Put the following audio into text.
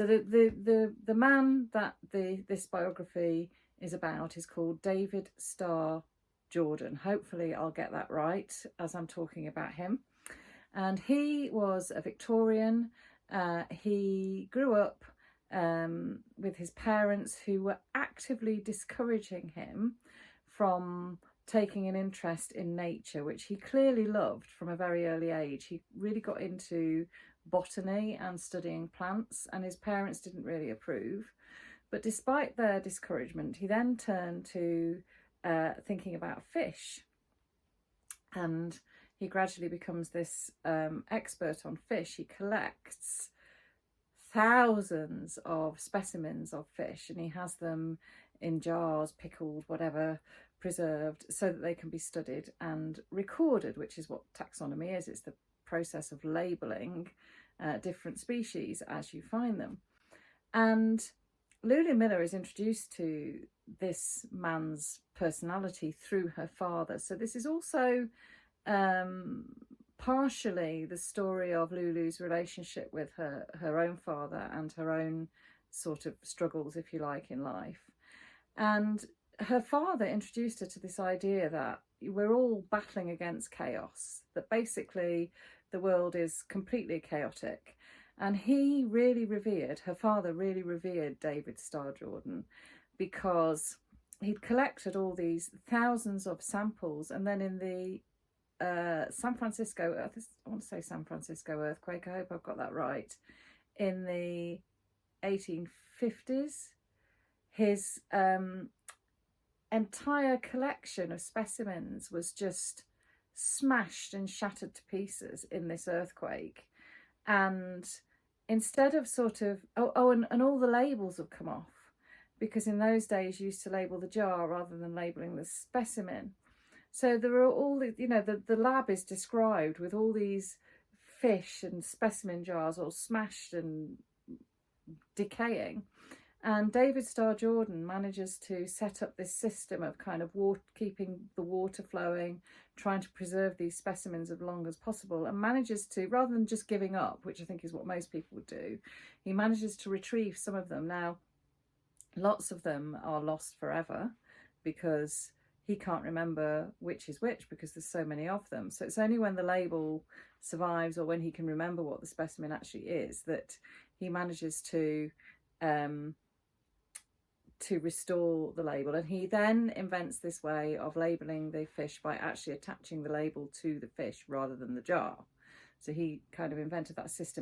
So the man that this biography is about is called David Starr Jordan. Hopefully I'll get that right as I'm talking about him. And he was a Victorian. He grew up with his parents, who were actively discouraging him from taking an interest in nature, which he clearly loved from a very early age. He really got into botany and studying plants, and his parents didn't really approve. But despite their discouragement, he then turned to thinking about fish, and he gradually becomes this expert on fish. He collects thousands of specimens of fish, and he has them in jars, pickled, whatever, preserved, so that they can be studied and recorded, which is what taxonomy is. It's the process of labelling different species as you find them. And Lulu Miller is introduced to this man's personality through her father. So this is also partially the story of Lulu's relationship with her own father and her own sort of struggles, if you like, in life. And her father introduced her to this idea that we're all battling against chaos, that basically the world is completely chaotic. And he really revered, her father really revered David Starr Jordan, because he'd collected all these thousands of samples, and then in the San Francisco earthquake, I hope I've got that right, in the 1850s, his entire collection of specimens was just smashed and shattered to pieces in this earthquake. And instead of sort of, and all the labels have come off, because in those days you used to label the jar rather than labeling the specimen. So there are all the, the lab is described with all these fish and specimen jars all smashed and decaying. And David Starr Jordan manages to set up this system of kind of keeping the water flowing, trying to preserve these specimens as long as possible, and manages to, rather than just giving up, which I think is what most people would do, he manages to retrieve some of them. Now, lots of them are lost forever because he can't remember which is which, because there's so many of them. So it's only when the label survives, or when he can remember what the specimen actually is, that he manages to restore the label. And he then invents this way of labeling the fish by actually attaching the label to the fish rather than the jar. So he kind of invented that system